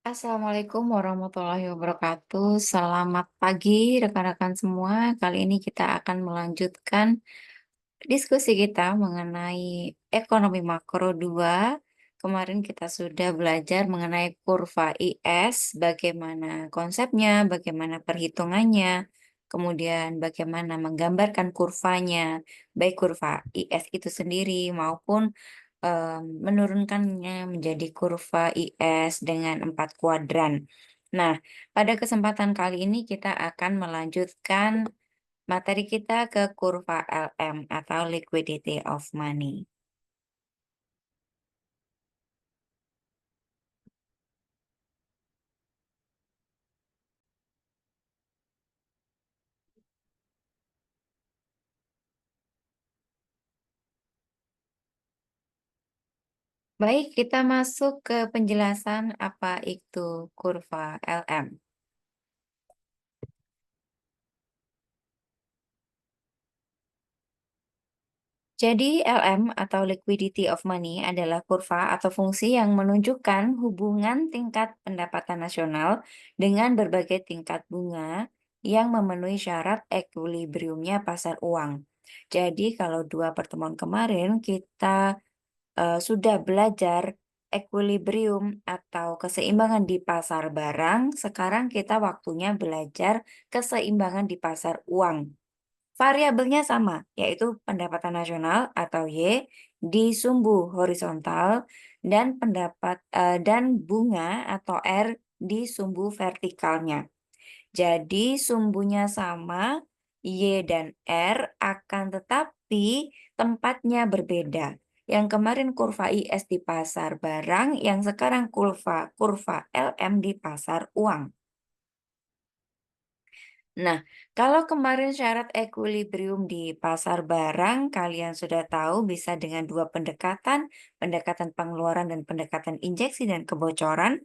Assalamualaikum warahmatullahi wabarakatuh. Selamat pagi rekan-rekan semua. Kali ini kita akan melanjutkan diskusi kita mengenai ekonomi makro 2. Kemarin kita sudah belajar mengenai kurva IS, bagaimana konsepnya, bagaimana perhitungannya, kemudian bagaimana menggambarkan kurvanya, baik kurva IS itu sendiri maupun menurunkannya menjadi kurva IS dengan 4 kuadran. Nah, pada kesempatan kali ini kita akan melanjutkan materi kita ke kurva LM atau liquidity of money. Baik, kita masuk ke penjelasan apa itu kurva LM. Jadi LM atau liquidity of money adalah kurva atau fungsi yang menunjukkan hubungan tingkat pendapatan nasional dengan berbagai tingkat bunga yang memenuhi syarat equilibriumnya pasar uang. Jadi kalau dua pertemuan kemarin kita sudah belajar equilibrium atau keseimbangan di pasar barang, sekarang kita waktunya belajar keseimbangan di pasar uang. Variabelnya sama, yaitu pendapatan nasional atau Y di sumbu horizontal dan dan bunga atau R di sumbu vertikalnya. Jadi sumbunya sama, Y dan R akan tetapi tempatnya berbeda. Yang kemarin kurva IS di pasar barang, yang sekarang kurva kurva LM di pasar uang. Nah, kalau kemarin syarat equilibrium di pasar barang, kalian sudah tahu bisa dengan dua pendekatan, pendekatan pengeluaran dan pendekatan injeksi dan kebocoran.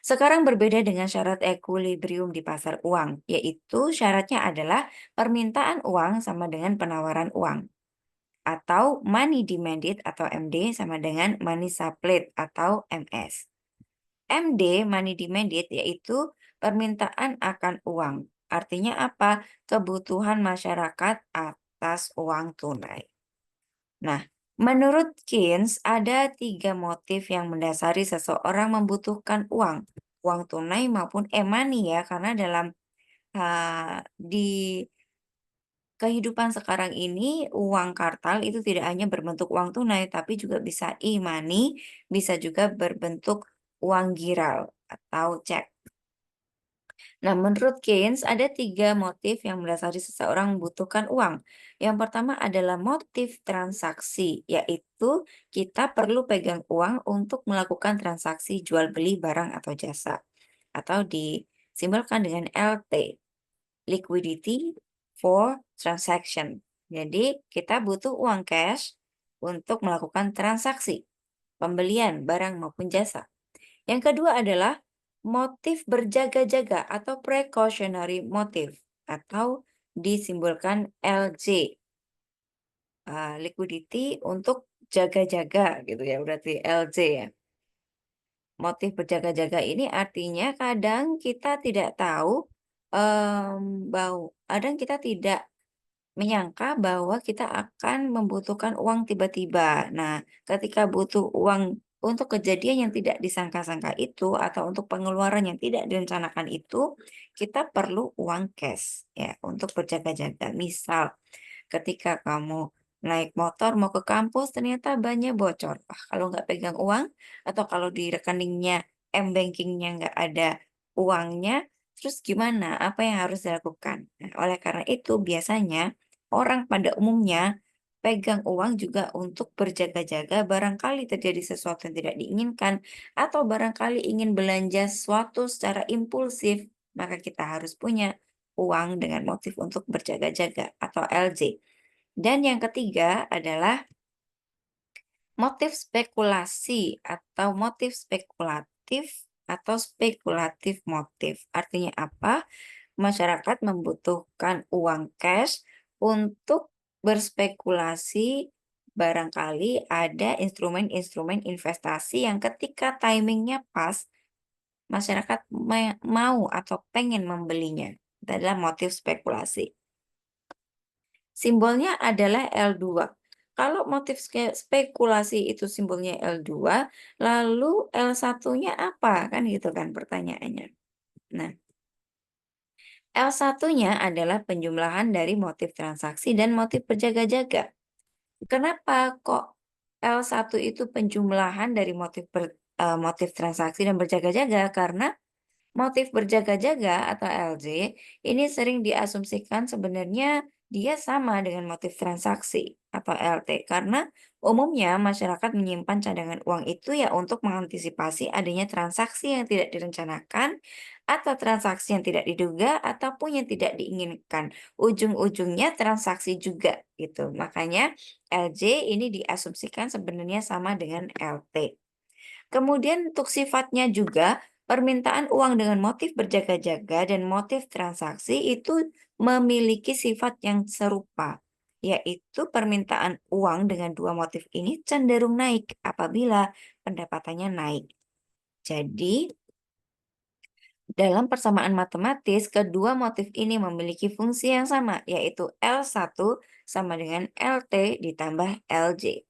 Sekarang berbeda dengan syarat equilibrium di pasar uang, yaitu syaratnya adalah permintaan uang sama dengan penawaran uang. Atau money demanded atau MD sama dengan money supplied atau MS. MD, money demanded, yaitu permintaan akan uang. Artinya apa? Kebutuhan masyarakat atas uang tunai. Nah, menurut Keynes, ada tiga motif yang mendasari seseorang membutuhkan uang. Uang tunai maupun e-money ya, karena dalam di kehidupan sekarang ini uang kartal itu tidak hanya berbentuk uang tunai, tapi juga bisa e-money, bisa juga berbentuk uang giral atau cek. Nah, menurut Keynes ada tiga motif yang mendasari seseorang membutuhkan uang. Yang pertama adalah motif transaksi, yaitu kita perlu pegang uang untuk melakukan transaksi jual beli barang atau jasa, atau disimbolkan dengan LT, liquidity for transaction. Jadi kita butuh uang cash untuk melakukan transaksi, pembelian barang maupun jasa. Yang kedua adalah motif berjaga-jaga atau precautionary motive atau disimbolkan LJ, liquidity untuk jaga-jaga gitu ya, berarti LJ ya. Motif berjaga-jaga ini artinya kadang kita tidak tahu, kadang kita tidak menyangka bahwa kita akan membutuhkan uang tiba-tiba. Nah, ketika butuh uang untuk kejadian yang tidak disangka-sangka itu atau untuk pengeluaran yang tidak direncanakan itu, kita perlu uang cash ya untuk berjaga-jaga. Misal, ketika kamu naik motor mau ke kampus ternyata bannya bocor. Wah, kalau nggak pegang uang atau kalau di rekeningnya m-bankingnya nggak ada uangnya, terus gimana? Apa yang harus dilakukan? Nah, oleh karena itu biasanya orang pada umumnya pegang uang juga untuk berjaga-jaga barangkali terjadi sesuatu yang tidak diinginkan atau barangkali ingin belanja sesuatu secara impulsif, maka kita harus punya uang dengan motif untuk berjaga-jaga atau LJ. Dan yang ketiga adalah motif spekulasi atau motif spekulatif atau spekulatif motif. Artinya apa? Masyarakat membutuhkan uang cash untuk berspekulasi, barangkali ada instrumen-instrumen investasi yang ketika timingnya pas masyarakat mau atau pengen membelinya. Itu adalah motif spekulasi. Simbolnya adalah L2. Kalau motif spekulasi itu simbolnya L2, lalu L1-nya apa? Kan gitu kan pertanyaannya. Nah, L1-nya adalah penjumlahan dari motif transaksi dan motif berjaga-jaga. Kenapa kok L1 itu penjumlahan dari motif transaksi dan berjaga-jaga? Karena motif berjaga-jaga atau LJ ini sering diasumsikan sebenarnya dia sama dengan motif transaksi atau LT karena umumnya masyarakat menyimpan cadangan uang itu ya untuk mengantisipasi adanya transaksi yang tidak direncanakan atau transaksi yang tidak diduga ataupun yang tidak diinginkan. Ujung-ujungnya transaksi juga gitu. Makanya LJ ini diasumsikan sebenarnya sama dengan LT. Kemudian untuk sifatnya juga, permintaan uang dengan motif berjaga-jaga dan motif transaksi itu memiliki sifat yang serupa, yaitu permintaan uang dengan dua motif ini cenderung naik apabila pendapatannya naik. Jadi, dalam persamaan matematis, kedua motif ini memiliki fungsi yang sama, yaitu L1 sama dengan LT ditambah LJ.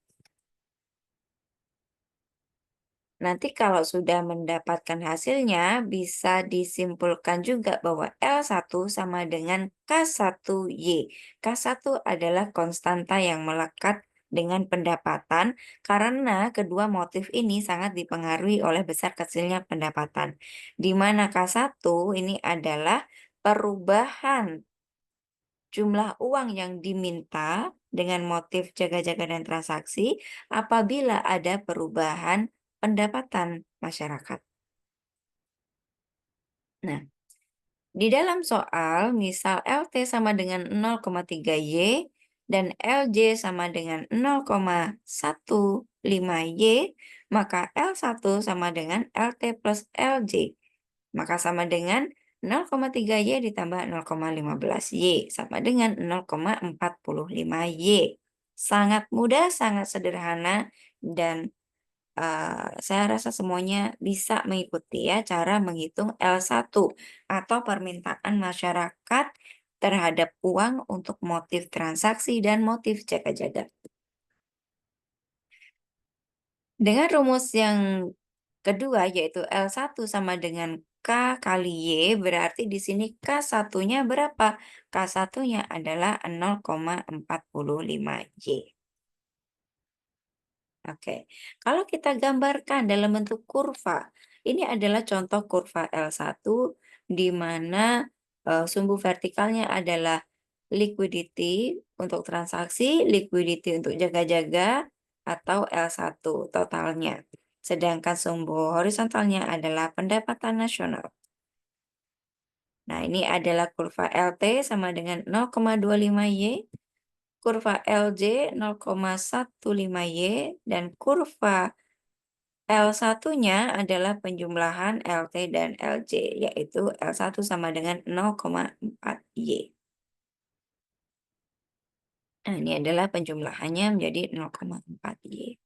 Nanti kalau sudah mendapatkan hasilnya, bisa disimpulkan juga bahwa L1 sama dengan K1Y. K1 adalah konstanta yang melekat dengan pendapatan karena kedua motif ini sangat dipengaruhi oleh besar kecilnya pendapatan. Di mana K1 ini adalah perubahan jumlah uang yang diminta dengan motif jaga-jaga dan transaksi apabila ada perubahan pendapatan masyarakat. Nah, di dalam soal misal LT sama dengan 0,3Y dan LJ sama dengan 0,15Y, maka L1 sama dengan LT plus LJ. Maka sama dengan 0,3Y ditambah 0,15Y sama dengan 0,45Y. Sangat mudah, sangat sederhana, dan saya rasa semuanya bisa mengikuti ya cara menghitung L1 atau permintaan masyarakat terhadap uang untuk motif transaksi dan motif jaga-jaga. Dengan rumus yang kedua yaitu L1 sama dengan K kali Y, berarti di sini K1-nya berapa? K1-nya adalah 0,45Y. Oke, kalau kita gambarkan dalam bentuk kurva, ini adalah contoh kurva L1 di mana sumbu vertikalnya adalah liquidity untuk transaksi, liquidity untuk jaga-jaga, atau L1 totalnya. Sedangkan sumbu horizontalnya adalah pendapatan nasional. Nah, ini adalah kurva LT sama dengan 0,25Y, kurva LJ 0,15Y, dan kurva L1-nya adalah penjumlahan LT dan LJ, yaitu L1 sama dengan 0,4Y. Nah, ini adalah penjumlahannya menjadi 0,4Y.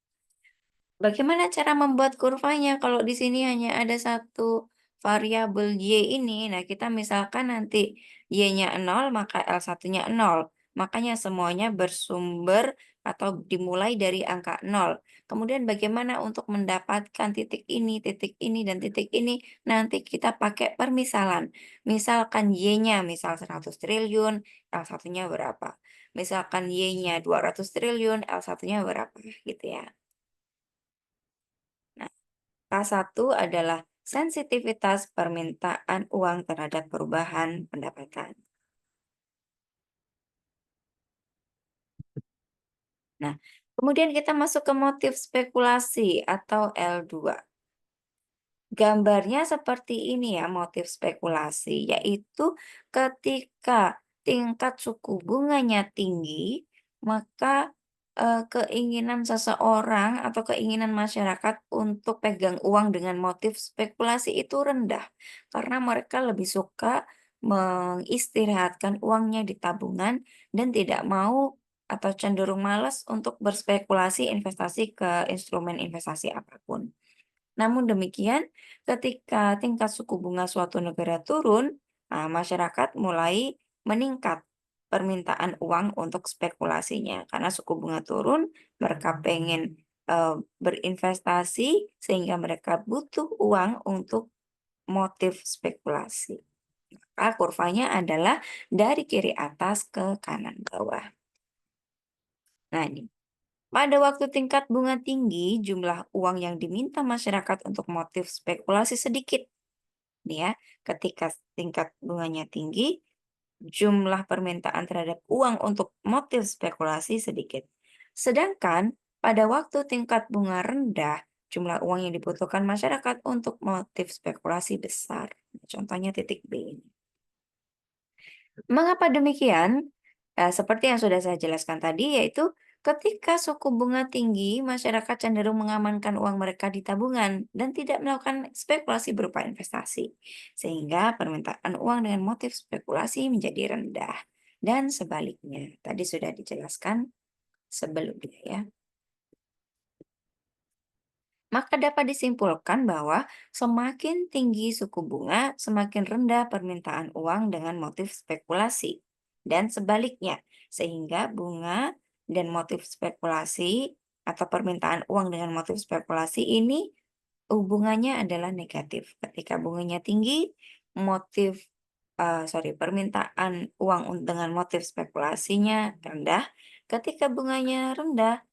Bagaimana cara membuat kurvanya? Kalau di sini hanya ada satu variabel Y ini, nah kita misalkan nanti Y-nya 0, maka L1-nya 0. Makanya semuanya bersumber atau dimulai dari angka 0. Kemudian bagaimana untuk mendapatkan titik ini, dan titik ini? Nanti kita pakai permisalan. Misalkan Y-nya misal 100 triliun, L1-nya berapa? Misalkan Y-nya 200 triliun, L1-nya berapa? Gitu ya. Nah, K1 adalah sensitivitas permintaan uang terhadap perubahan pendapatan. Nah, kemudian kita masuk ke motif spekulasi atau L2. Gambarnya seperti ini ya, motif spekulasi, yaitu ketika tingkat suku bunganya tinggi, maka keinginan seseorang atau keinginan masyarakat untuk pegang uang dengan motif spekulasi itu rendah, karena mereka lebih suka mengistirahatkan uangnya di tabungan dan tidak mau atau cenderung malas untuk berspekulasi investasi ke instrumen investasi apapun. Namun demikian, ketika tingkat suku bunga suatu negara turun, masyarakat mulai meningkat permintaan uang untuk spekulasinya. Karena suku bunga turun, mereka pengen berinvestasi sehingga mereka butuh uang untuk motif spekulasi. Maka kurvanya adalah dari kiri atas ke kanan bawah. Nah, ini pada waktu tingkat bunga tinggi, jumlah uang yang diminta masyarakat untuk motif spekulasi sedikit. Nih ya, ketika tingkat bunganya tinggi, jumlah permintaan terhadap uang untuk motif spekulasi sedikit. Sedangkan pada waktu tingkat bunga rendah, jumlah uang yang dibutuhkan masyarakat untuk motif spekulasi besar. Contohnya titik B ini. Mengapa demikian? Seperti yang sudah saya jelaskan tadi, yaitu ketika suku bunga tinggi, masyarakat cenderung mengamankan uang mereka di tabungan dan tidak melakukan spekulasi berupa investasi, sehingga permintaan uang dengan motif spekulasi menjadi rendah. Dan sebaliknya, tadi sudah dijelaskan sebelumnya ya. Maka dapat disimpulkan bahwa semakin tinggi suku bunga, semakin rendah permintaan uang dengan motif spekulasi. Dan sebaliknya, sehingga bunga dan motif spekulasi atau permintaan uang dengan motif spekulasi ini hubungannya adalah negatif. Ketika bunganya tinggi, permintaan uang dengan motif spekulasinya rendah. Ketika bunganya rendah,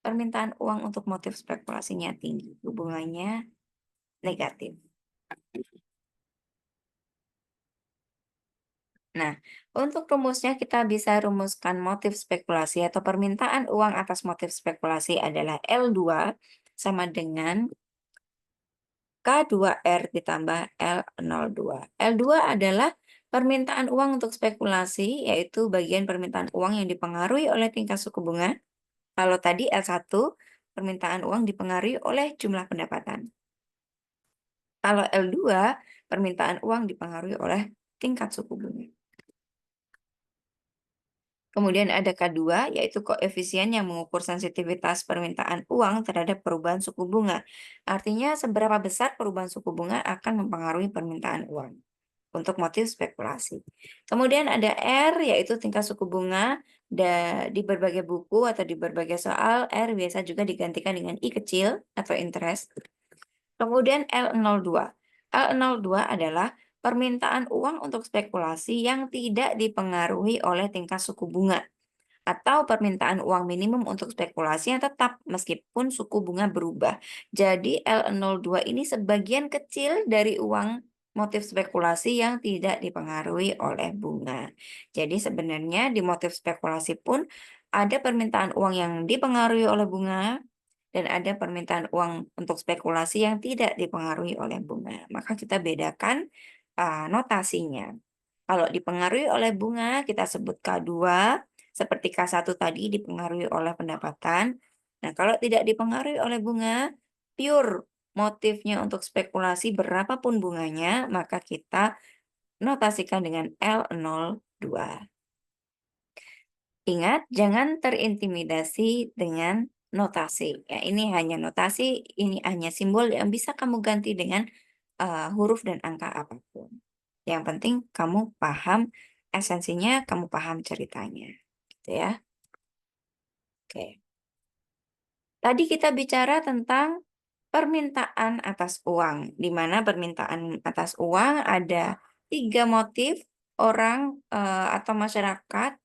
permintaan uang untuk motif spekulasinya tinggi, hubungannya negatif. Nah, untuk rumusnya kita bisa rumuskan motif spekulasi atau permintaan uang atas motif spekulasi adalah L2 sama dengan K2R ditambah L02. L2 adalah permintaan uang untuk spekulasi, yaitu bagian permintaan uang yang dipengaruhi oleh tingkat suku bunga. Kalau tadi L1, permintaan uang dipengaruhi oleh jumlah pendapatan. Kalau L2, permintaan uang dipengaruhi oleh tingkat suku bunga. Kemudian ada K2, yaitu koefisien yang mengukur sensitivitas permintaan uang terhadap perubahan suku bunga. Artinya seberapa besar perubahan suku bunga akan mempengaruhi permintaan uang untuk motif spekulasi. Kemudian ada R, yaitu tingkat suku bunga. Di berbagai buku atau di berbagai soal, R biasa juga digantikan dengan I kecil atau interest. Kemudian L02. L02 adalah permintaan uang untuk spekulasi yang tidak dipengaruhi oleh tingkat suku bunga atau permintaan uang minimum untuk spekulasi yang tetap meskipun suku bunga berubah. Jadi L02 ini sebagian kecil dari uang motif spekulasi yang tidak dipengaruhi oleh bunga. Jadi sebenarnya di motif spekulasi pun ada permintaan uang yang dipengaruhi oleh bunga dan ada permintaan uang untuk spekulasi yang tidak dipengaruhi oleh bunga. Maka kita bedakan notasinya. Kalau dipengaruhi oleh bunga, kita sebut K2, seperti K1 tadi dipengaruhi oleh pendapatan. Nah, kalau tidak dipengaruhi oleh bunga, pure motifnya untuk spekulasi berapapun bunganya, maka kita notasikan dengan L02. Ingat, jangan terintimidasi dengan notasi. Ya, ini hanya notasi, ini hanya simbol yang bisa kamu ganti dengan huruf dan angka apapun. Yang penting kamu paham esensinya, kamu paham ceritanya. Gitu ya. Oke. Tadi kita bicara tentang permintaan atas uang, di mana permintaan atas uang ada 3 motif orang atau masyarakat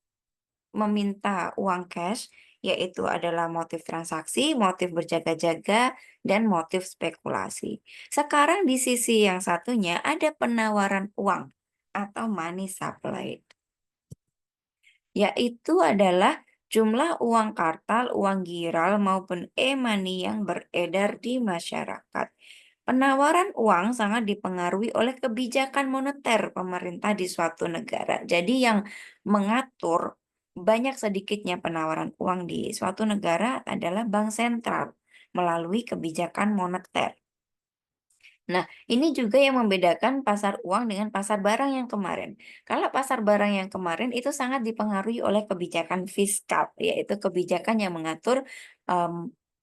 meminta uang cash, yaitu adalah motif transaksi, motif berjaga-jaga, dan motif spekulasi. Sekarang di sisi yang satunya ada penawaran uang atau money supply, yaitu adalah jumlah uang kartal, uang giral, maupun e-money yang beredar di masyarakat. Penawaran uang sangat dipengaruhi oleh kebijakan moneter pemerintah di suatu negara. Jadi yang mengatur banyak sedikitnya penawaran uang di suatu negara adalah bank sentral melalui kebijakan moneter. Nah, ini juga yang membedakan pasar uang dengan pasar barang yang kemarin. Kalau pasar barang yang kemarin itu sangat dipengaruhi oleh kebijakan fiskal, yaitu kebijakan yang mengatur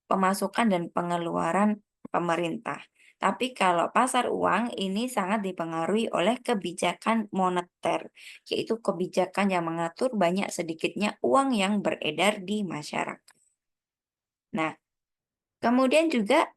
pemasukan dan pengeluaran pemerintah. Tapi kalau pasar uang ini sangat dipengaruhi oleh kebijakan moneter, yaitu kebijakan yang mengatur banyak sedikitnya uang yang beredar di masyarakat. Nah, kemudian juga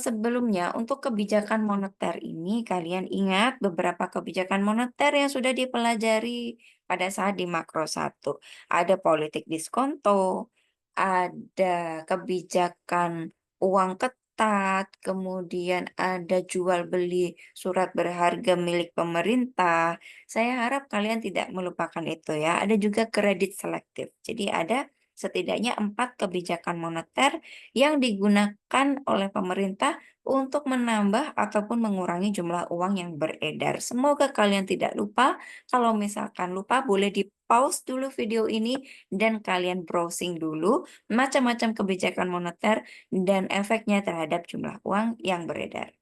sebelumnya untuk kebijakan moneter ini kalian ingat beberapa kebijakan moneter yang sudah dipelajari pada saat di Makro 1. Ada politik diskonto, ada kebijakan uang ketat, kemudian ada jual beli surat berharga milik pemerintah. Saya harap kalian tidak melupakan itu ya. Ada juga kredit selektif. Jadi ada setidaknya 4 kebijakan moneter yang digunakan oleh pemerintah untuk menambah ataupun mengurangi jumlah uang yang beredar. Semoga kalian tidak lupa. Kalau misalkan lupa, boleh di-pause dulu video ini dan kalian browsing dulu macam-macam kebijakan moneter dan efeknya terhadap jumlah uang yang beredar.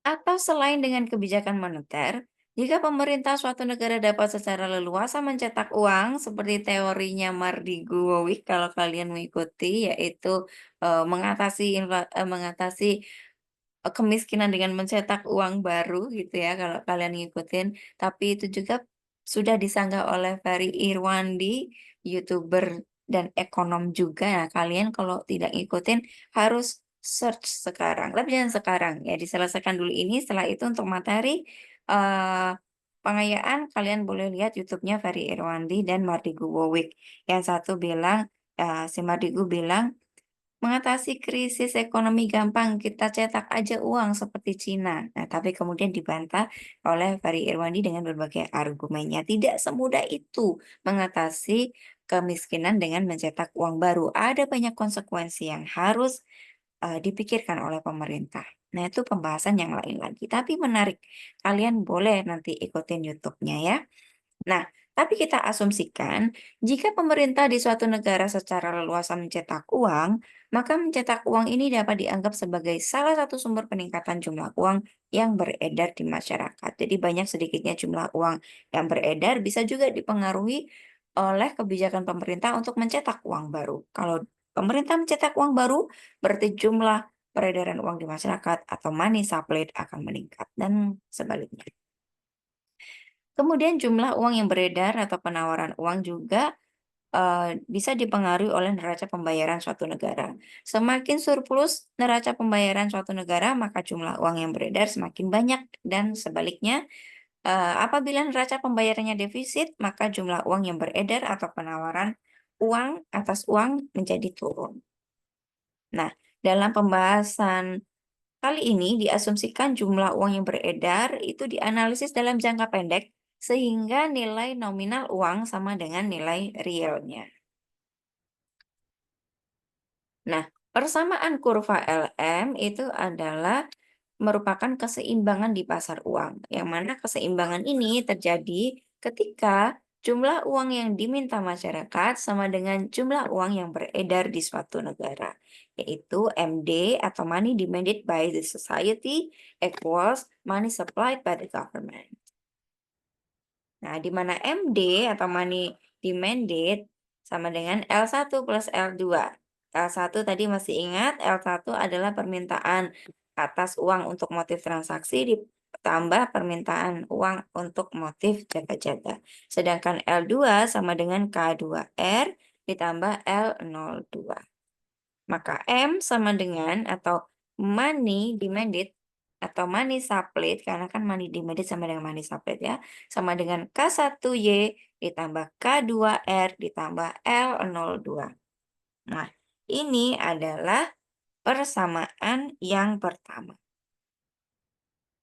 Atau selain dengan kebijakan moneter, jika pemerintah suatu negara dapat secara leluasa mencetak uang, seperti teorinya Mardy-Gowick kalau kalian mengikuti, yaitu mengatasi kemiskinan dengan mencetak uang baru gitu ya kalau kalian ngikutin. Tapi itu juga sudah disanggah oleh Ferry Irwandi, YouTuber dan ekonom juga. Nah, kalian kalau tidak ngikutin harus search sekarang. Tapi jangan sekarang ya, diselesaikan dulu ini. Setelah itu untuk materi eh pengayaan kalian boleh lihat YouTube-nya Ferry Irwandi dan Mardigu Wowick. Yang satu bilang si Mardigu bilang mengatasi krisis ekonomi gampang, kita cetak aja uang seperti Cina. Nah, tapi kemudian dibantah oleh Ferry Irwandi dengan berbagai argumennya. Tidak semudah itu mengatasi kemiskinan dengan mencetak uang baru. Ada banyak konsekuensi yang harus dipikirkan oleh pemerintah. Nah, itu pembahasan yang lain lagi. Tapi menarik. Kalian boleh nanti ikutin YouTube-nya ya. Nah, tapi kita asumsikan jika pemerintah di suatu negara secara leluasa mencetak uang, maka mencetak uang ini dapat dianggap sebagai salah satu sumber peningkatan jumlah uang yang beredar di masyarakat. Jadi banyak sedikitnya jumlah uang yang beredar bisa juga dipengaruhi oleh kebijakan pemerintah untuk mencetak uang baru. Kalau pemerintah mencetak uang baru, berarti jumlah peredaran uang di masyarakat atau money supply akan meningkat dan sebaliknya. Kemudian jumlah uang yang beredar atau penawaran uang juga bisa dipengaruhi oleh neraca pembayaran suatu negara. Semakin surplus neraca pembayaran suatu negara, maka jumlah uang yang beredar semakin banyak dan sebaliknya, apabila neraca pembayarannya defisit, maka jumlah uang yang beredar atau penawaran uang atas uang menjadi turun. Nah, dalam pembahasan kali ini diasumsikan jumlah uang yang beredar itu dianalisis dalam jangka pendek sehingga nilai nominal uang sama dengan nilai realnya. Nah, persamaan kurva LM itu adalah merupakan keseimbangan di pasar uang, yang mana keseimbangan ini terjadi ketika jumlah uang yang diminta masyarakat sama dengan jumlah uang yang beredar di suatu negara, yaitu MD atau money demanded by the society equals money supplied by the government. Nah, di mana MD atau money demanded sama dengan L1 plus L2. L1 tadi masih ingat, L1 adalah permintaan atas uang untuk motif transaksi ditambah permintaan uang untuk motif jaga-jaga. Sedangkan L2 sama dengan K2R ditambah L02. Maka M sama dengan atau money demanded atau money supply karena kan money demanded sama dengan money supply ya, sama dengan K1Y ditambah K2R ditambah L02. Nah, ini adalah persamaan yang pertama.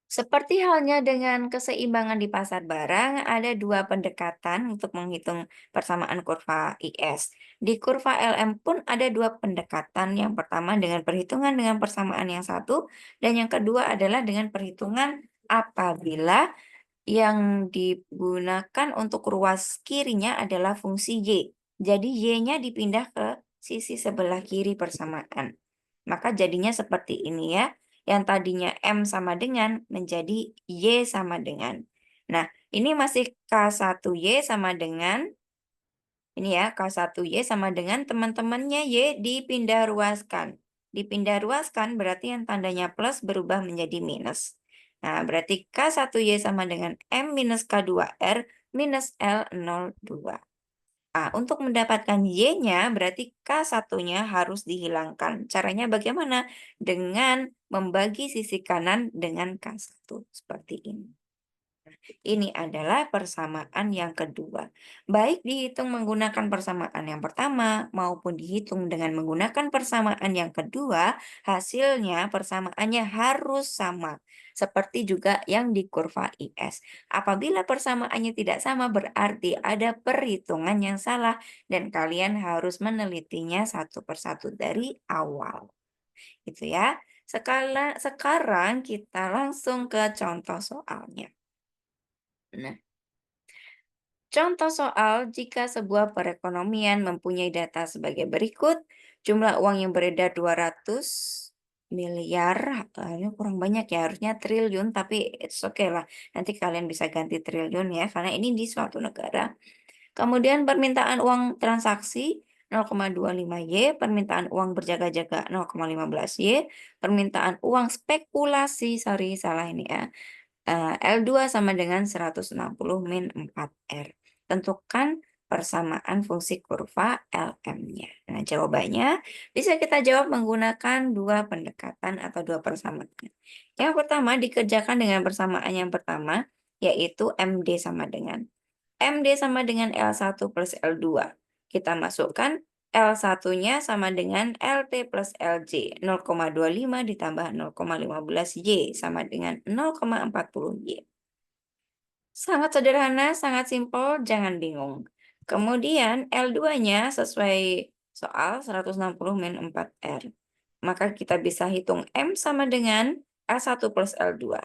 Seperti halnya dengan keseimbangan di pasar barang, ada dua pendekatan untuk menghitung persamaan kurva IS. Di kurva LM pun ada dua pendekatan. Yang pertama dengan perhitungan dengan persamaan yang satu, dan yang kedua adalah dengan perhitungan apabila yang digunakan untuk ruas kirinya adalah fungsi Y. Jadi Y-nya dipindah ke sisi sebelah kiri persamaan. Maka jadinya seperti ini ya. Yang tadinya M sama dengan menjadi Y sama dengan. Nah, ini masih K1Y sama dengan Ini ya, K1Y sama dengan teman-temannya Y dipindah ruaskan. Dipindah ruaskan berarti yang tandanya plus berubah menjadi minus. Nah, berarti K1Y sama dengan M minus K2R minus L02. Ah, untuk mendapatkan Y-nya berarti K1-nya harus dihilangkan. Caranya bagaimana? Dengan membagi sisi kanan dengan K1. Seperti ini. Ini adalah persamaan yang kedua. Baik dihitung menggunakan persamaan yang pertama maupun dihitung dengan menggunakan persamaan yang kedua, hasilnya persamaannya harus sama. Seperti juga yang di kurva IS. Apabila persamaannya tidak sama berarti ada perhitungan yang salah dan kalian harus menelitinya satu persatu dari awal. Itu ya. Sekarang kita langsung ke contoh soalnya. Nah, contoh soal jika sebuah perekonomian mempunyai data sebagai berikut, jumlah uang yang beredar 200 miliar, ini kurang banyak ya, harusnya triliun, tapi it's okay lah. Nanti kalian bisa ganti triliun ya, karena ini di suatu negara. Kemudian permintaan uang transaksi 0,25Y, permintaan uang berjaga-jaga 0,15Y, permintaan uang spekulasi, sorry salah ini ya, L2 sama dengan 160 min 4R. Tentukan persamaan fungsi kurva LM-nya. Nah, jawabannya bisa kita jawab menggunakan dua pendekatan atau dua persamaan. Yang pertama dikerjakan dengan persamaan yang pertama, yaitu MD sama dengan MD sama dengan L1 plus L2. Kita masukkan L1-nya sama dengan LT plus LJ. 0,25 ditambah 0,15Y sama dengan 0,40Y. Sangat sederhana, sangat simpel, jangan bingung. Kemudian L2-nya sesuai soal 160 min 4R. Maka kita bisa hitung M sama dengan L1 plus L2.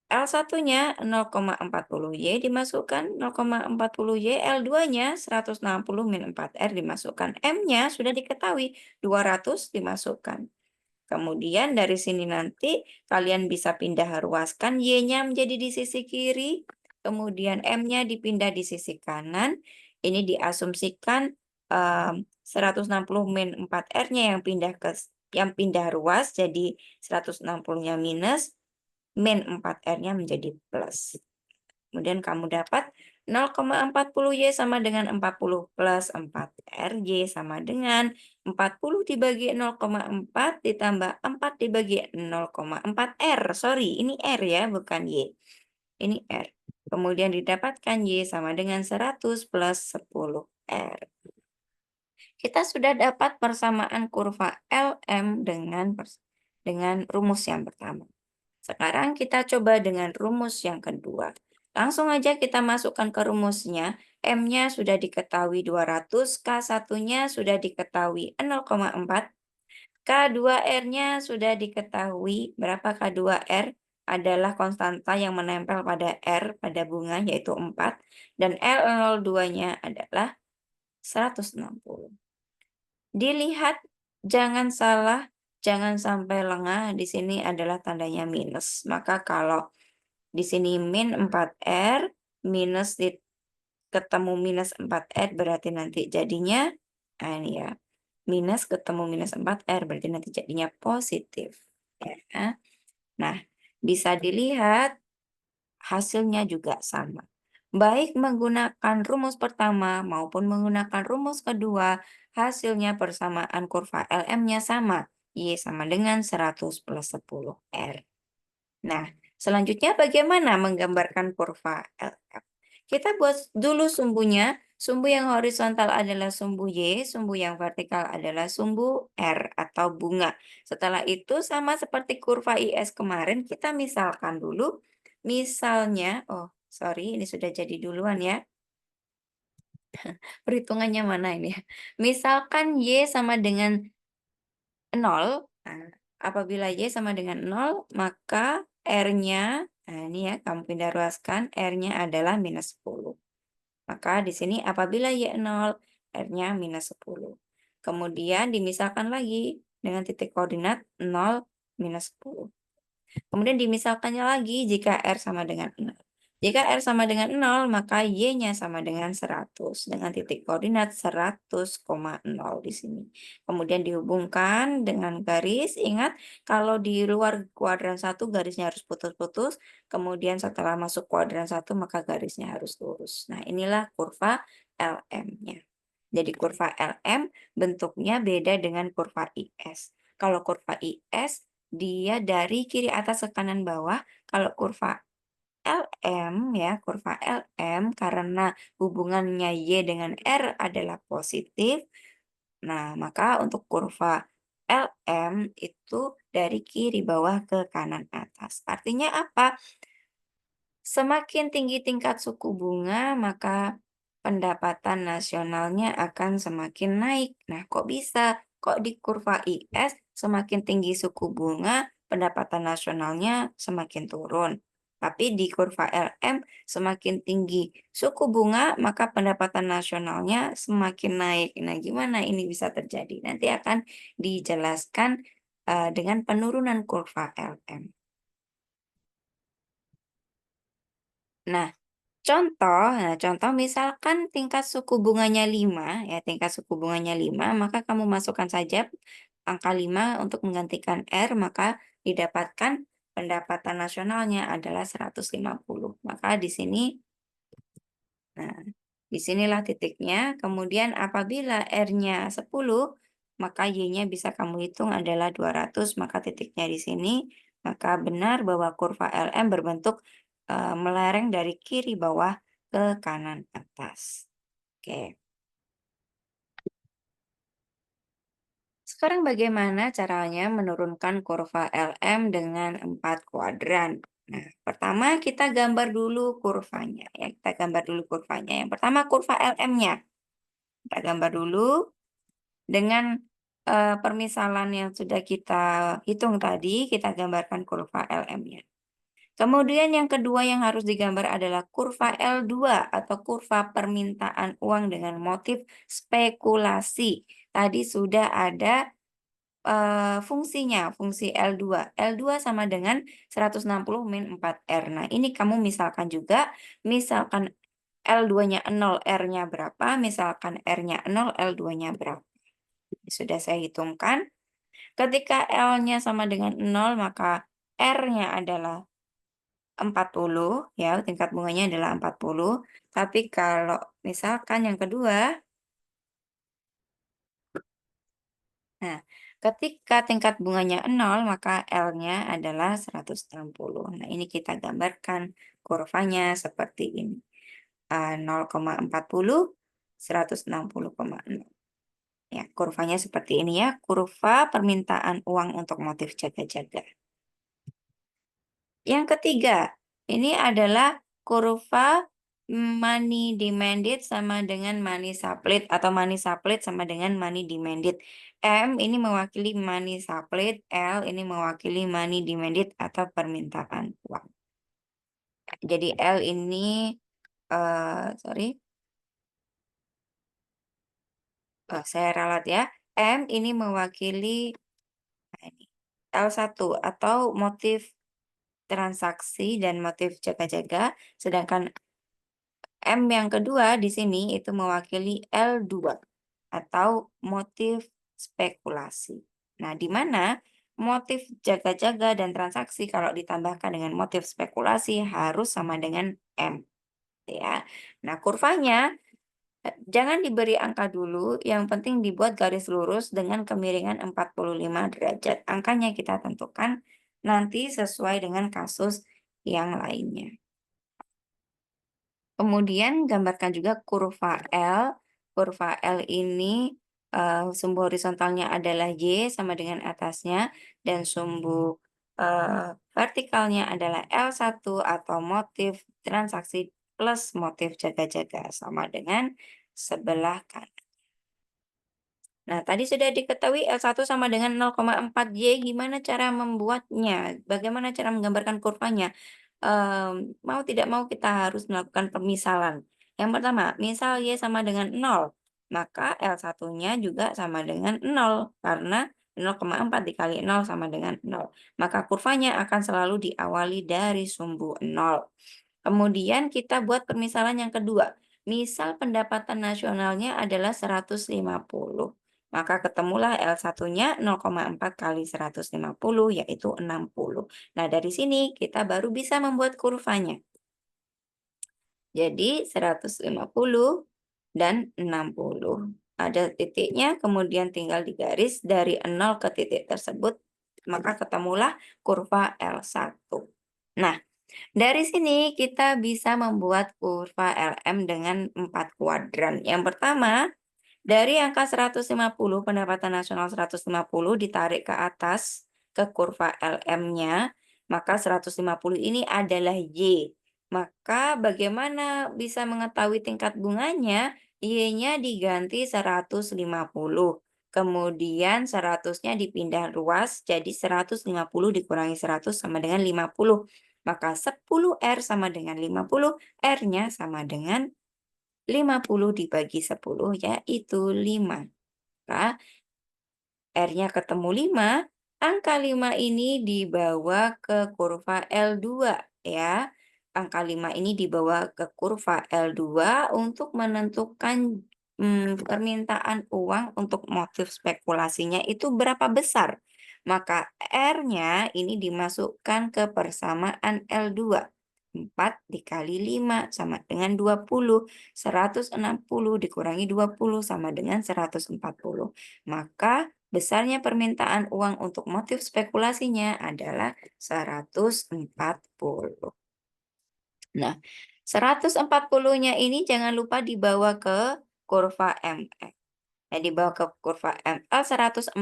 L1-nya 0,40Y dimasukkan 0,40Y, L2-nya 160 min 4R dimasukkan. M-nya sudah diketahui 200 dimasukkan. Kemudian dari sini nanti kalian bisa pindah ruaskan Y-nya menjadi di sisi kiri, kemudian M-nya dipindah di sisi kanan. Ini diasumsikan 160 min 4R-nya yang pindah ruas jadi 160-nya minus, min 4R-nya menjadi plus. Kemudian kamu dapat 0,40Y sama dengan 40 plus 4R. Y sama dengan 40 dibagi 0,4 ditambah 4 dibagi 0,4R. Sorry, ini R ya, bukan Y. Ini R. Kemudian didapatkan Y sama dengan 100 plus 10R. Kita sudah dapat persamaan kurva LM dengan rumus yang pertama. Sekarang kita coba dengan rumus yang kedua. Langsung aja kita masukkan ke rumusnya. M-nya sudah diketahui 200, K1-nya sudah diketahui 0,4, K2R-nya sudah diketahui. Berapa K2R? Adalah konstanta yang menempel pada R, pada bunga, yaitu 4. Dan L02-nya adalah 160. Dilihat, jangan salah, jangan sampai lengah. Di sini adalah tandanya minus. Maka kalau di sini min 4R, minus ketemu minus 4R berarti nanti jadinya, nah ini ya, minus ketemu minus 4R berarti nanti jadinya positif. Ya. Nah, bisa dilihat hasilnya juga sama. Baik menggunakan rumus pertama maupun menggunakan rumus kedua, hasilnya persamaan kurva LM-nya sama. Y sama dengan 100 plus 10R. Nah, selanjutnya bagaimana menggambarkan kurva LM? Kita buat dulu sumbunya. Sumbu yang horizontal adalah sumbu Y, sumbu yang vertikal adalah sumbu R atau bunga. Setelah itu sama seperti kurva IS kemarin, kita misalkan dulu. Misalnya, oh sorry ini sudah jadi duluan ya. Perhitungannya mana ini? Misalkan Y sama dengan 0. Nah, apabila Y sama dengan 0, maka R-nya, nah ini ya, kamu pindah ruaskan, R-nya adalah minus 10. Maka di sini apabila Y 0, R-nya minus 10. Kemudian dimisalkan lagi dengan titik koordinat 0, minus 10. Kemudian dimisalkannya lagi jika R sama dengan 0. Jika R sama dengan 0, maka Y-nya sama dengan 100 dengan titik koordinat 100,0 di sini. Kemudian dihubungkan dengan garis, ingat kalau di luar kuadran 1 garisnya harus putus-putus, kemudian setelah masuk kuadran 1 maka garisnya harus lurus. Nah, inilah kurva LM-nya. Jadi kurva LM bentuknya beda dengan kurva IS. Kalau kurva IS dia dari kiri atas ke kanan bawah, kalau kurva LM ya, kurva LM karena hubungannya Y dengan R adalah positif. Nah, maka untuk kurva LM itu dari kiri bawah ke kanan atas. Artinya apa? Semakin tinggi tingkat suku bunga, maka pendapatan nasionalnya akan semakin naik. Nah, kok bisa? Kok di kurva IS semakin tinggi suku bunga, pendapatan nasionalnya semakin turun. Tapi di kurva LM semakin tinggi suku bunga, maka pendapatan nasionalnya semakin naik. Nah, gimana ini bisa terjadi? Nanti akan dijelaskan dengan penurunan kurva LM. Contoh misalkan tingkat suku bunganya 5 ya, tingkat suku bunganya 5 maka kamu masukkan saja angka 5 untuk menggantikan R, maka didapatkan pendapatan nasionalnya adalah 150. Maka di sini, nah, disinilah titiknya. Kemudian apabila R-nya 10, maka Y-nya bisa kamu hitung adalah 200, maka titiknya di sini. Maka benar bahwa kurva LM berbentuk melereng dari kiri bawah ke kanan atas. Oke. Sekarang bagaimana caranya menurunkan kurva LM dengan 4 kuadran? Nah, pertama kita gambar dulu kurvanya ya. Kita gambar dulu kurvanya. Yang pertama kurva LM-nya. Kita gambar dulu dengan permisalan yang sudah kita hitung tadi, kita gambarkan kurva LM-nya. Kemudian yang kedua yang harus digambar adalah kurva L2 atau kurva permintaan uang dengan motif spekulasi. Tadi sudah ada fungsinya, fungsi L2. L2 sama dengan 160 min 4R. Nah, ini kamu misalkan juga, misalkan L2-nya 0, R-nya berapa, misalkan R-nya 0, L2-nya berapa. Sudah saya hitungkan. Ketika L-nya sama dengan 0, maka R-nya adalah 40, ya, tingkat bunganya adalah 40. Tapi kalau misalkan yang kedua, nah, ketika tingkat bunganya 0, maka L-nya adalah 160. Nah, ini kita gambarkan kurvanya seperti ini. 0,40, 160,0. Ya, kurvanya seperti ini ya, kurva permintaan uang untuk motif jaga-jaga. Yang ketiga, ini adalah kurva money demanded sama dengan money supply atau money supply sama dengan money demanded. M ini mewakili money supply, L ini mewakili money demanded atau permintaan uang. Jadi L ini, sorry, saya ralat ya. M ini mewakili nah ini, L1 atau motif transaksi dan motif jaga-jaga, sedangkan M yang kedua di sini itu mewakili L2 atau motif spekulasi. Nah, di mana motif jaga-jaga dan transaksi kalau ditambahkan dengan motif spekulasi harus sama dengan M, ya. Nah, kurvanya jangan diberi angka dulu, yang penting dibuat garis lurus dengan kemiringan 45 derajat. Angkanya kita tentukan nanti sesuai dengan kasus yang lainnya. Kemudian gambarkan juga kurva L. Kurva L ini sumbu horizontalnya adalah Y sama dengan atasnya dan sumbu vertikalnya adalah L1 atau motif transaksi plus motif jaga-jaga sama dengan sebelah kanan. Nah, tadi sudah diketahui L1 sama dengan 0,4Y, gimana cara membuatnya? Bagaimana cara menggambarkan kurvanya? Mau tidak mau kita harus melakukan pemisalan. Yang pertama, misal Y sama dengan 0, maka L1-nya juga sama dengan 0, karena 0,4 dikali 0 sama dengan 0. Maka kurvanya akan selalu diawali dari sumbu 0. Kemudian kita buat permisalan yang kedua. Misal pendapatan nasionalnya adalah 150. Maka ketemulah L1-nya 0,4 kali 150 yaitu 60. Nah, dari sini kita baru bisa membuat kurvanya. Jadi 150 dan 60. Ada titiknya, kemudian tinggal digaris dari 0 ke titik tersebut, maka ketemulah kurva L1. Nah, dari sini kita bisa membuat kurva LM dengan 4 kuadran. Yang pertama, dari angka 150, pendapatan nasional 150 ditarik ke atas ke kurva LM-nya, maka 150 ini adalah Y. Maka bagaimana bisa mengetahui tingkat bunganya? Y-nya diganti 150. Kemudian 100-nya dipindah ruas, jadi 150 dikurangi 100 sama dengan 50. Maka 10R sama dengan 50, R-nya sama dengan 50 dibagi 10 yaitu 5. Maka R-nya ketemu 5, angka 5 ini dibawa ke kurva L2 ya. Angka 5 ini dibawa ke kurva L2 untuk menentukan permintaan uang untuk motif spekulasinya itu berapa besar. Maka R-nya ini dimasukkan ke persamaan L2. 4 dikali 5 sama dengan 20. 160 dikurangi 20 sama dengan 140. Maka besarnya permintaan uang untuk motif spekulasinya adalah 140. Nah, 140-nya ini jangan lupa dibawa ke kurva ML. Ya, dibawa ke kurva ML 140.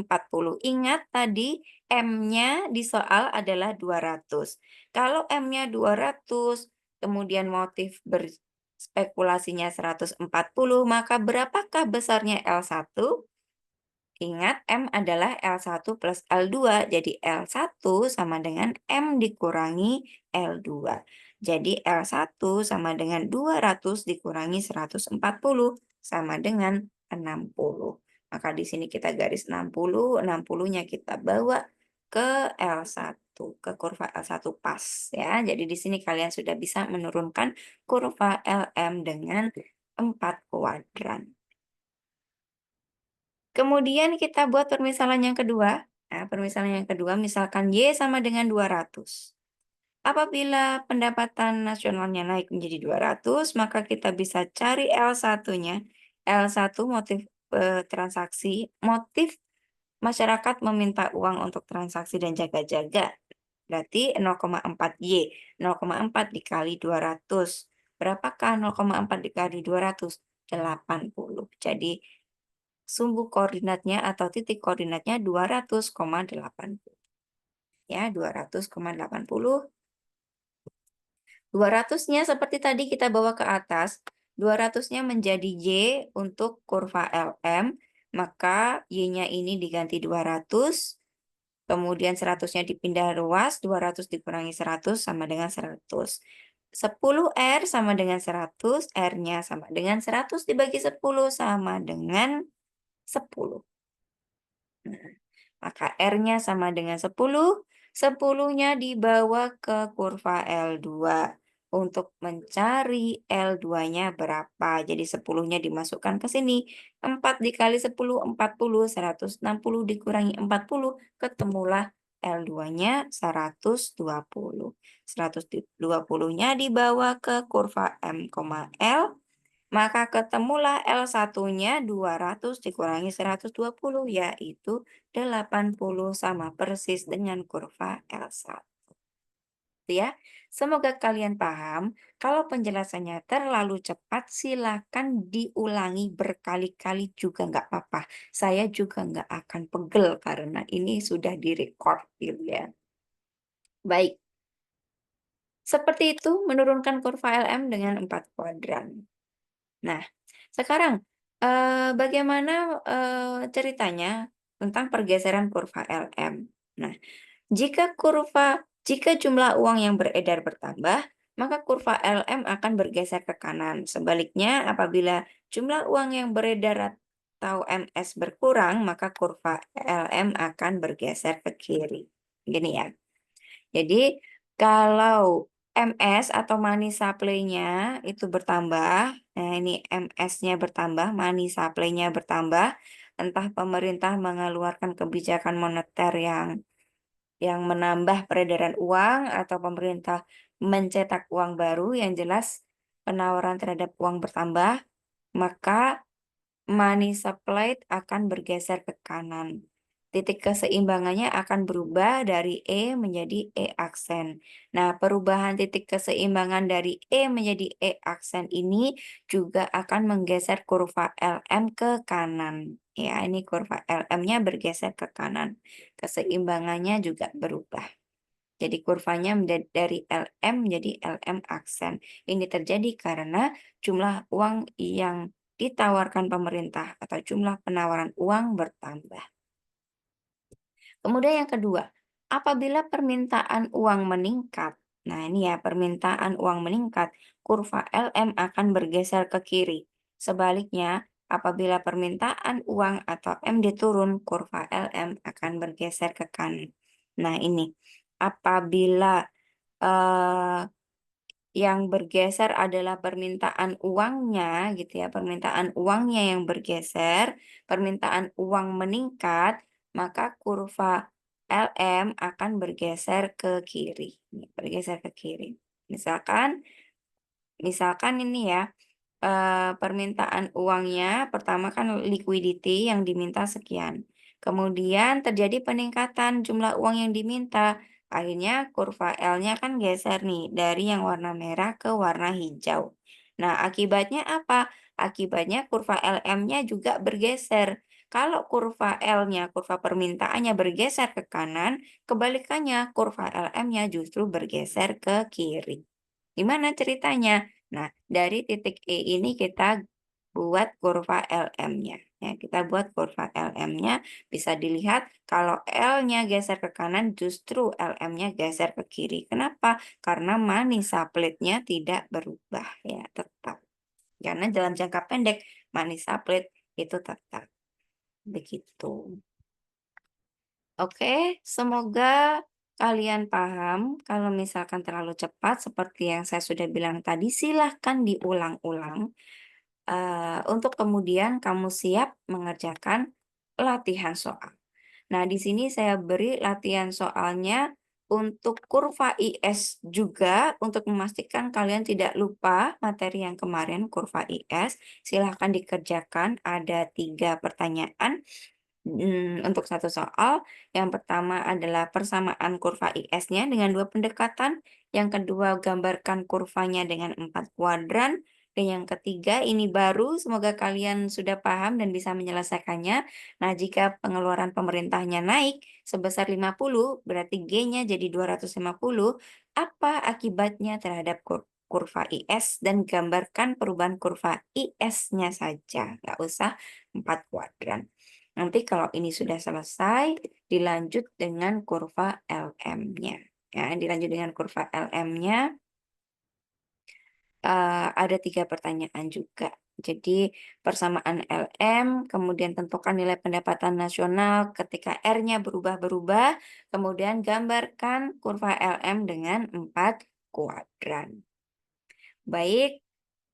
Ingat tadi M-nya di soal adalah 200. Kalau M-nya 200, kemudian motif berspekulasinya 140, maka berapakah besarnya L1? Ingat, M adalah L1 plus L2. Jadi L1 sama dengan M dikurangi L2. Jadi L1 sama dengan 200 dikurangi 140 sama dengan 60. Maka di sini kita garis 60, 60-nya kita bawa ke L1, ke kurva L1 pas ya. Jadi di sini kalian sudah bisa menurunkan kurva LM dengan 4 kuadran. Kemudian kita buat permisalan yang kedua. Nah, permisalan yang kedua, misalkan Y sama dengan 200. Apabila pendapatan nasionalnya naik menjadi 200, maka kita bisa cari L1-nya. L1 motif transaksi, motif masyarakat meminta uang untuk transaksi dan jaga-jaga. Berarti 0,4 Y. 0,4 dikali 200. Berapakah 0,4 dikali 200? 80. Jadi sumbu koordinatnya atau titik koordinatnya 200,80. Ya, 200,80. 200-nya seperti tadi kita bawa ke atas, 200-nya menjadi Y untuk kurva LM, maka Y-nya ini diganti 200, kemudian 100-nya dipindah ruas, 200 dikurangi 100 sama dengan 100. 10R sama dengan 100, R-nya sama dengan 100 dibagi 10 sama dengan 10. Nah, maka R-nya sama dengan 10, 10-nya dibawa ke kurva L2 untuk mencari L2-nya berapa. Jadi 10-nya dimasukkan ke sini. 4 dikali 10, 40, 160 dikurangi 40, ketemulah L2-nya 120. 120-nya dibawa ke kurva M, L, maka ketemulah L1-nya 200 dikurangi 120 yaitu 80 sama persis dengan kurva L1. Ya, semoga kalian paham. Kalau penjelasannya terlalu cepat, silakan diulangi berkali-kali juga nggak apa-apa. Saya juga nggak akan pegel karena ini sudah direkord gitu ya. Baik, seperti itu menurunkan kurva LM dengan 4 kuadran. Nah, sekarang bagaimana ceritanya tentang pergeseran kurva LM? Nah, jika jumlah uang yang beredar bertambah, maka kurva LM akan bergeser ke kanan. Sebaliknya, apabila jumlah uang yang beredar atau MS berkurang, maka kurva LM akan bergeser ke kiri. Gini ya. Jadi, kalau MS atau money supply-nya itu bertambah. Nah, ini MS-nya bertambah, money supply-nya bertambah. Entah pemerintah mengeluarkan kebijakan moneter yang menambah peredaran uang atau pemerintah mencetak uang baru, yang jelas penawaran terhadap uang bertambah, maka money supply akan bergeser ke kanan. Titik keseimbangannya akan berubah dari E menjadi E aksen. Nah, perubahan titik keseimbangan dari E menjadi E aksen ini juga akan menggeser kurva LM ke kanan. Ya, ini kurva LM-nya bergeser ke kanan. Keseimbangannya juga berubah. Jadi kurvanya dari LM menjadi LM aksen. Ini terjadi karena jumlah uang yang ditawarkan pemerintah atau jumlah penawaran uang bertambah. Kemudian yang kedua, apabila permintaan uang meningkat, nah ini ya permintaan uang meningkat, kurva LM akan bergeser ke kiri. Sebaliknya, apabila permintaan uang atau MD turun, kurva LM akan bergeser ke kanan. Nah ini, apabila eh, yang bergeser adalah permintaan uangnya gitu ya, permintaan uangnya yang bergeser, permintaan uang meningkat, maka kurva LM akan bergeser ke kiri, bergeser ke kiri. Misalkan misalkan ini ya, permintaan uangnya pertama kan liquidity yang diminta sekian. Kemudian terjadi peningkatan jumlah uang yang diminta. Akhirnya kurva L-nya kan geser nih dari yang warna merah ke warna hijau. Nah, akibatnya apa? Akibatnya kurva LM-nya juga bergeser. Kalau kurva L-nya, kurva permintaannya bergeser ke kanan, kebalikannya kurva LM-nya justru bergeser ke kiri. Gimana ceritanya? Nah, dari titik E ini kita buat kurva LM-nya. Ya, kita buat kurva LM-nya. Bisa dilihat kalau L-nya geser ke kanan, justru LM-nya geser ke kiri. Kenapa? Karena money supply-nya tidak berubah ya, tetap. Karena dalam jangka pendek money supply itu tetap. Begitu. Oke, semoga kalian paham. Kalau misalkan terlalu cepat, seperti yang saya sudah bilang tadi, silahkan diulang-ulang untuk kemudian kamu siap mengerjakan latihan soal. Nah, di sini saya beri latihan soalnya untuk kurva IS juga, untuk memastikan kalian tidak lupa materi yang kemarin, kurva IS. Silahkan dikerjakan, ada 3 pertanyaan. Untuk satu soal, yang pertama adalah persamaan kurva IS-nya dengan 2 pendekatan, yang kedua gambarkan kurvanya dengan 4 kuadran, dan yang ketiga ini baru, semoga kalian sudah paham dan bisa menyelesaikannya. Nah, jika pengeluaran pemerintahnya naik sebesar 50, berarti G-nya jadi 250, apa akibatnya terhadap kurva IS, dan gambarkan perubahan kurva IS-nya saja, nggak usah 4 kuadran. Nanti kalau ini sudah selesai, dilanjut dengan kurva LM-nya. Ya, dilanjut dengan kurva LM-nya, ada 3 pertanyaan juga. Jadi persamaan LM, kemudian tentukan nilai pendapatan nasional ketika R-nya berubah-berubah, kemudian gambarkan kurva LM dengan 4 kuadran. Baik,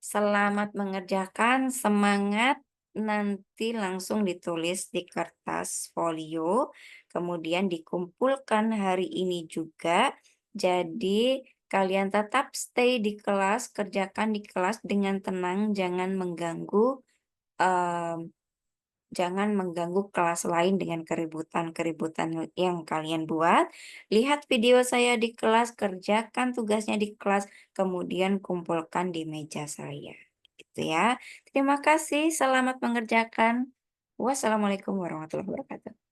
selamat mengerjakan, semangat. Nanti langsung ditulis di kertas folio, kemudian dikumpulkan hari ini juga. Jadi kalian tetap stay di kelas, kerjakan di kelas dengan tenang, jangan mengganggu kelas lain dengan keributan-keributan yang kalian buat. Lihat video saya di kelas, kerjakan tugasnya di kelas, kemudian kumpulkan di meja saya. Gitu ya. Terima kasih, selamat mengerjakan. Wassalamualaikum warahmatullahi wabarakatuh.